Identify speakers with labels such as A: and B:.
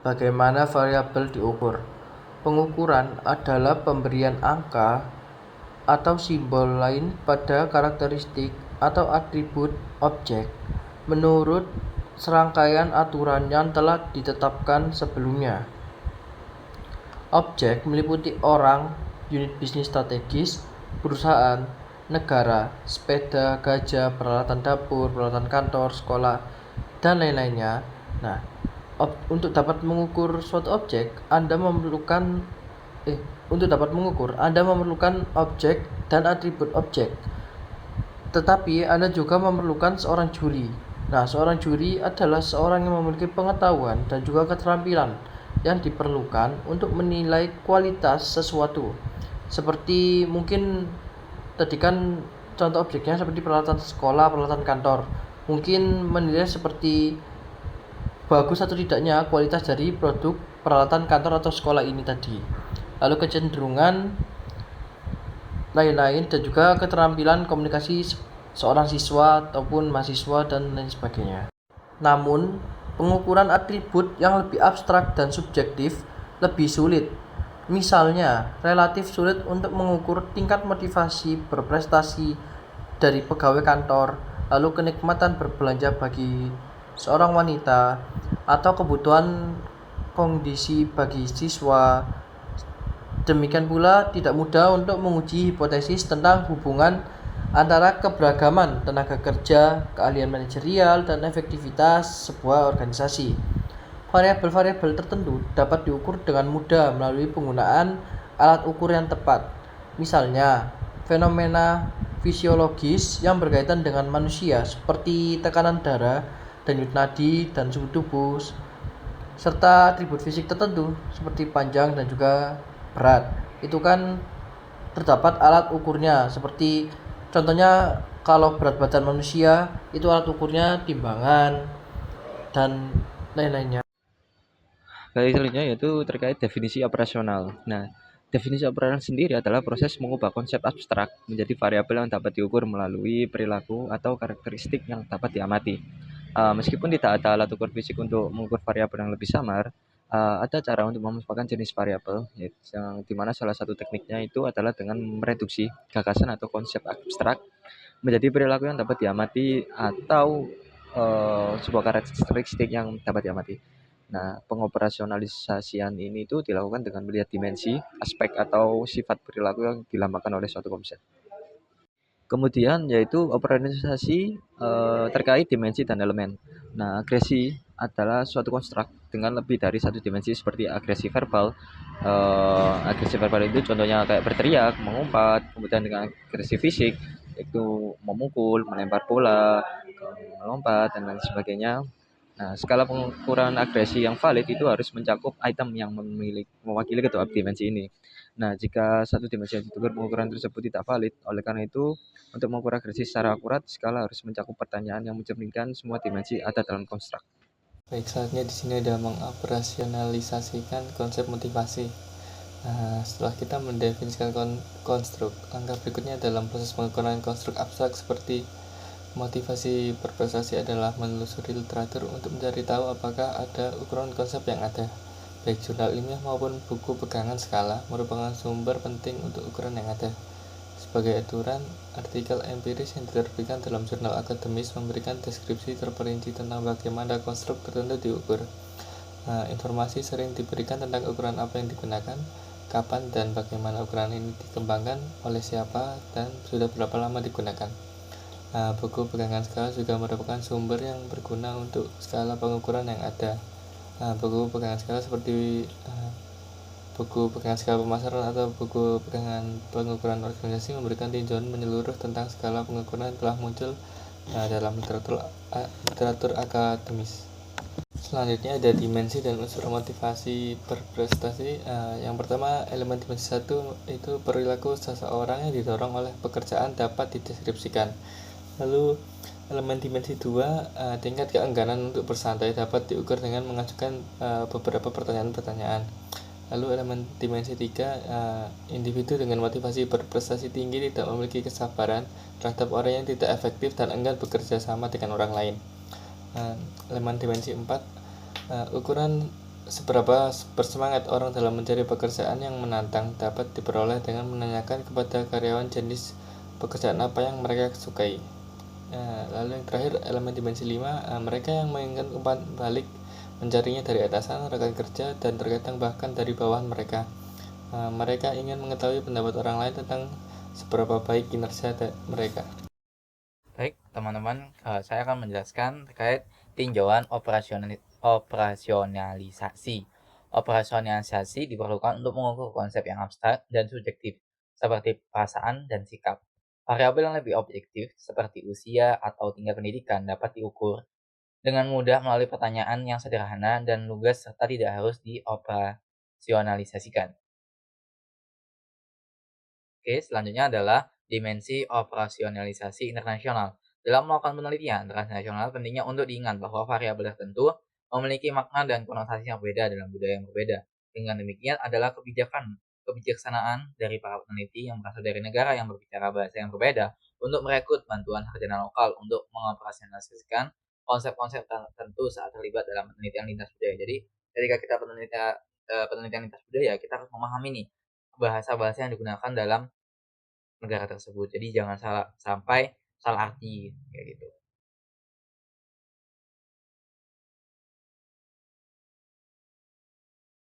A: Bagaimana variabel diukur? Pengukuran adalah pemberian angka atau simbol lain pada karakteristik atau atribut objek menurut serangkaian aturan yang telah ditetapkan sebelumnya. Objek meliputi orang, unit bisnis strategis, perusahaan, negara, sepeda, gajah, peralatan dapur, peralatan kantor, sekolah, dan lain-lainnya. Nah, untuk dapat mengukur suatu objek, Anda memerlukan objek dan atribut objek. Tetapi Anda juga memerlukan seorang juri. Nah, seorang juri adalah seorang yang memiliki pengetahuan dan juga keterampilan yang diperlukan untuk menilai kualitas sesuatu. Seperti mungkin tadi kan contoh objeknya seperti peralatan sekolah, peralatan kantor. Mungkin menilai seperti bagus atau tidaknya kualitas dari produk peralatan kantor atau sekolah ini tadi. Lalu kecenderungan lain-lain dan juga keterampilan komunikasi seorang siswa ataupun mahasiswa dan lain sebagainya. Namun, pengukuran atribut yang lebih abstrak dan subjektif lebih sulit. Misalnya, relatif sulit untuk mengukur tingkat motivasi berprestasi dari pegawai kantor, lalu kenikmatan berbelanja bagi seorang wanita, atau kebutuhan kondisi bagi siswa. Demikian pula tidak mudah untuk menguji hipotesis tentang hubungan antara keberagaman tenaga kerja, keahlian manajerial, dan efektivitas sebuah organisasi. Variabel-variabel tertentu dapat diukur dengan mudah melalui penggunaan alat ukur yang tepat. Misalnya, fenomena fisiologis yang berkaitan dengan manusia seperti tekanan darah, denyut nadi, dan suhu tubuh, serta atribut fisik tertentu seperti panjang dan juga berat. Itu kan terdapat alat ukurnya, seperti contohnya kalau berat badan manusia itu alat ukurnya timbangan dan lain-lainnya.
B: Baik, selanjutnya yaitu terkait definisi operasional. Nah, definisi operasional sendiri adalah proses mengubah konsep abstrak menjadi variabel yang dapat diukur melalui perilaku atau karakteristik yang dapat diamati. Meskipun tidak ada alat ukur fisik untuk mengukur variabel yang lebih samar, ada cara untuk memanfaatkan jenis variabel, yang dimana salah satu tekniknya itu adalah dengan mereduksi gagasan atau konsep abstrak menjadi perilaku yang dapat diamati atau sebuah karakteristik yang dapat diamati. Nah, pengoperasionalisasian ini itu dilakukan dengan melihat dimensi, aspek atau sifat perilaku yang dilambangkan oleh suatu konsep. Kemudian yaitu operasionalisasi terkait dimensi dan elemen. Nah, agresi adalah suatu konstruk dengan lebih dari satu dimensi seperti agresi verbal. Agresi verbal itu contohnya kayak berteriak, mengumpat, kemudian dengan agresi fisik itu memukul, melempar bola, melompat dan lain sebagainya. Nah, skala pengukuran agresi yang valid itu harus mencakup item yang mewakili kedua dimensi ini. Nah, jika satu dimensi yang diukur pengukuran tersebut tidak valid, oleh karena itu, untuk mengukur agresi secara akurat, skala harus mencakup pertanyaan yang mencerminkan semua dimensi ada dalam konstruk.
C: Baik, saatnya di sini ada mengoperasionalisasikan konsep motivasi. Nah, setelah kita mendefinisikan konstruk, langkah berikutnya dalam proses pengukuran konstruk abstrak seperti motivasi berprestasi adalah menelusuri literatur untuk mencari tahu apakah ada ukuran konsep yang ada. Baik jurnal ilmiah maupun buku pegangan skala merupakan sumber penting untuk ukuran yang ada. Sebagai aturan, artikel empiris yang diterbitkan dalam jurnal akademis memberikan deskripsi terperinci tentang bagaimana konstruk tertentu diukur. Informasi sering diberikan tentang ukuran apa yang digunakan, kapan dan bagaimana ukuran ini dikembangkan, oleh siapa, dan sudah berapa lama digunakan. Buku pegangan skala juga merupakan sumber yang berguna untuk skala pengukuran yang ada. Buku pegangan skala seperti buku pegangan skala pemasaran atau buku pegangan pengukuran organisasi memberikan tinjauan menyeluruh tentang skala pengukuran yang telah muncul dalam literatur akademis. Selanjutnya ada dimensi dan unsur motivasi berprestasi. Yang pertama, elemen dimensi 1 itu perilaku seseorang yang didorong oleh pekerjaan dapat dideskripsikan. Lalu elemen dimensi 2, tingkat keengganan untuk bersantai dapat diukur dengan mengajukan beberapa pertanyaan-pertanyaan. Lalu elemen dimensi 3, individu dengan motivasi berprestasi tinggi tidak memiliki kesabaran terhadap orang yang tidak efektif dan enggan bekerja sama dengan orang lain. Elemen dimensi 4, ukuran Seberapa bersemangat orang dalam mencari pekerjaan yang menantang dapat diperoleh dengan menanyakan kepada karyawan jenis pekerjaan apa yang mereka sukai. Lalu yang terakhir, elemen dimensi 5, mereka yang menginginkan umpan balik mencarinya dari atasan, rekan kerja, dan terkadang bahkan dari bawahan mereka. Mereka ingin mengetahui pendapat orang lain tentang seberapa baik kinerja mereka.
D: Baik, teman-teman, saya akan menjelaskan terkait tinjauan operasionalisasi. Operasionalisasi diperlukan untuk mengukur konsep yang abstrak dan subjektif, seperti perasaan dan sikap. Variabel yang lebih objektif, seperti usia atau tingkat pendidikan, dapat diukur dengan mudah melalui pertanyaan yang sederhana dan lugas serta tidak harus dioperasionalisasikan. Oke, selanjutnya adalah dimensi operasionalisasi internasional. Dalam melakukan penelitian transnasional, pentingnya untuk diingat bahwa variabel tertentu memiliki makna dan konotasi yang berbeda dalam budaya yang berbeda. Dengan demikian adalah kebijaksanaan dari para peneliti yang berasal dari negara yang berbicara bahasa yang berbeda untuk merekrut bantuan sarjana lokal untuk mengoperasionalisasikan konsep-konsep tertentu saat terlibat dalam penelitian lintas budaya. Jadi, ketika kita penelitian lintas budaya, kita harus memahami nih bahasa-bahasa yang digunakan dalam negara tersebut. Jadi jangan sampai salah arti kayak gitu.